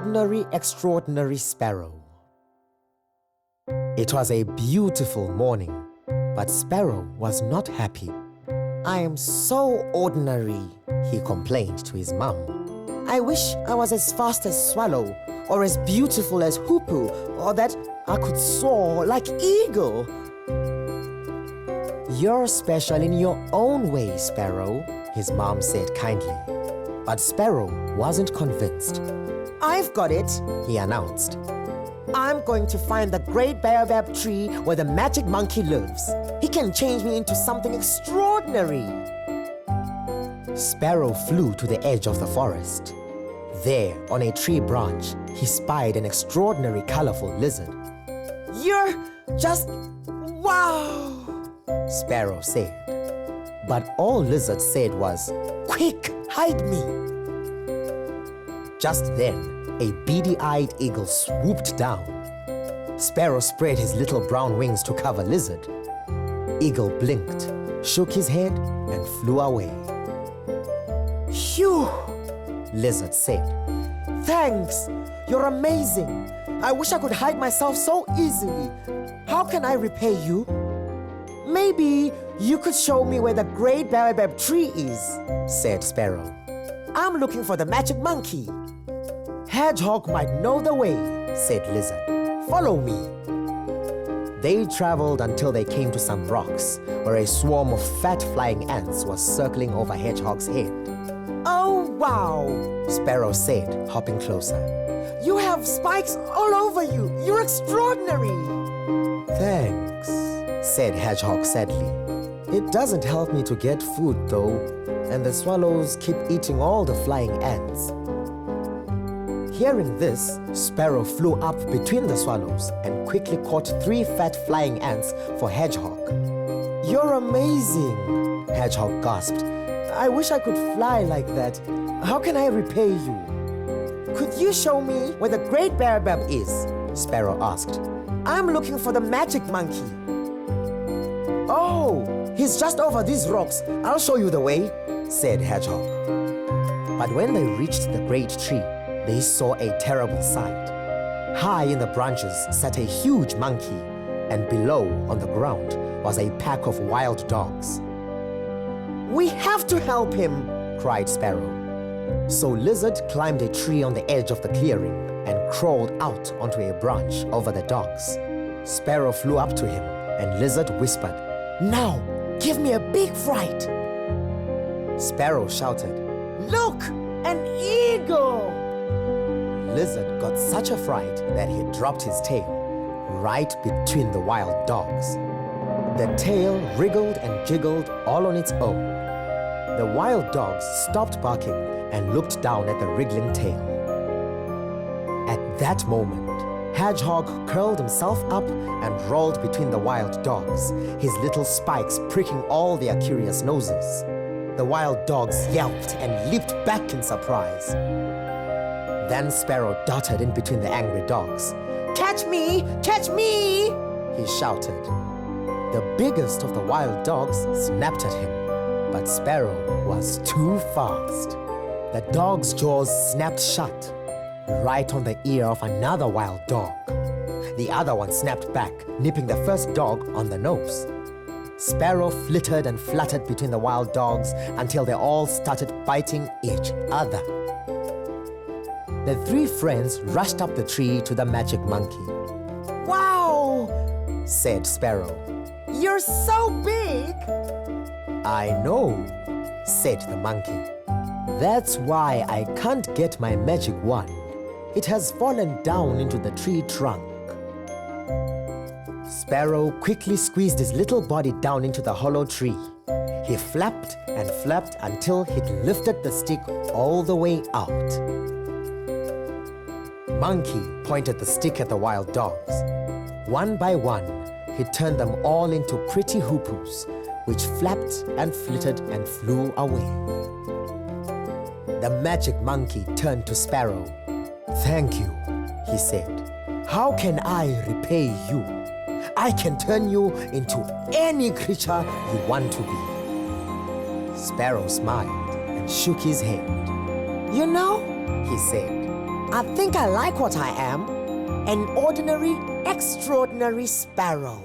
Ordinary, Extraordinary Sparrow. It was a beautiful morning, but Sparrow was not happy. "I am so ordinary," he complained to his mum. "I wish I was as fast as Swallow, or as beautiful as Hoopoe, or that I could soar like Eagle." "You're special in your own way, Sparrow," his mom said kindly. But Sparrow wasn't convinced. "I've got it," he announced. "I'm going to find the great baobab tree where the magic monkey lives. He can change me into something extraordinary." Sparrow flew to the edge of the forest. There, on a tree branch, he spied an extraordinary colorful lizard. "You're just wow," Sparrow said. But all Lizard said was, "Quick, hide me." Just then, a beady-eyed eagle swooped down. Sparrow spread his little brown wings to cover Lizard. Eagle blinked, shook his head, and flew away. "Phew," Lizard said. "Thanks, you're amazing. I wish I could hide myself so easily. How can I repay you?" "Maybe you could show me where the great baobab tree is," said Sparrow. "I'm looking for the magic monkey." "Hedgehog might know the way," said Lizard. "Follow me." They traveled until they came to some rocks, where a swarm of fat flying ants was circling over Hedgehog's head. "Oh, wow," Sparrow said, hopping closer. "You have spikes all over you. You're extraordinary." "Thanks," said Hedgehog sadly. "It doesn't help me to get food, though, and the swallows keep eating all the flying ants." Hearing this, Sparrow flew up between the swallows and quickly caught 3 fat flying ants for Hedgehog. "You're amazing," Hedgehog gasped. "I wish I could fly like that. How can I repay you?" "Could you show me where the great baobab is?" Sparrow asked. "I'm looking for the magic monkey." "Oh, he's just over these rocks. I'll show you the way," said Hedgehog. But when they reached the great tree, they saw a terrible sight. High in the branches sat a huge monkey, and below, on the ground, was a pack of wild dogs. "We have to help him," cried Sparrow. So Lizard climbed a tree on the edge of the clearing and crawled out onto a branch over the dogs. Sparrow flew up to him, and Lizard whispered, "Now, give me a big fright." Sparrow shouted, "Look, an eagle!" Lizard got such a fright that he dropped his tail right between the wild dogs. The tail wriggled and jiggled all on its own. The wild dogs stopped barking and looked down at the wriggling tail. At that moment, Hedgehog curled himself up and rolled between the wild dogs, his little spikes pricking all their curious noses. The wild dogs yelped and leaped back in surprise. Then Sparrow darted in between the angry dogs. "Catch me! Catch me!" he shouted. The biggest of the wild dogs snapped at him, but Sparrow was too fast. The dog's jaws snapped shut, right on the ear of another wild dog. The other one snapped back, nipping the first dog on the nose. Sparrow flittered and fluttered between the wild dogs until they all started biting each other. The 3 friends rushed up the tree to the magic monkey. "Wow," said Sparrow. "You're so big." "I know," said the monkey. "That's why I can't get my magic wand. It has fallen down into the tree trunk." Sparrow quickly squeezed his little body down into the hollow tree. He flapped and flapped until he'd lifted the stick all the way out. Monkey pointed the stick at the wild dogs. One by one, he turned them all into pretty hoopoes, which flapped and flitted and flew away. The magic monkey turned to Sparrow. "Thank you," he said. "How can I repay you? I can turn you into any creature you want to be." Sparrow smiled and shook his head. "You know," he said, I think I like what I am. An ordinary, extraordinary sparrow.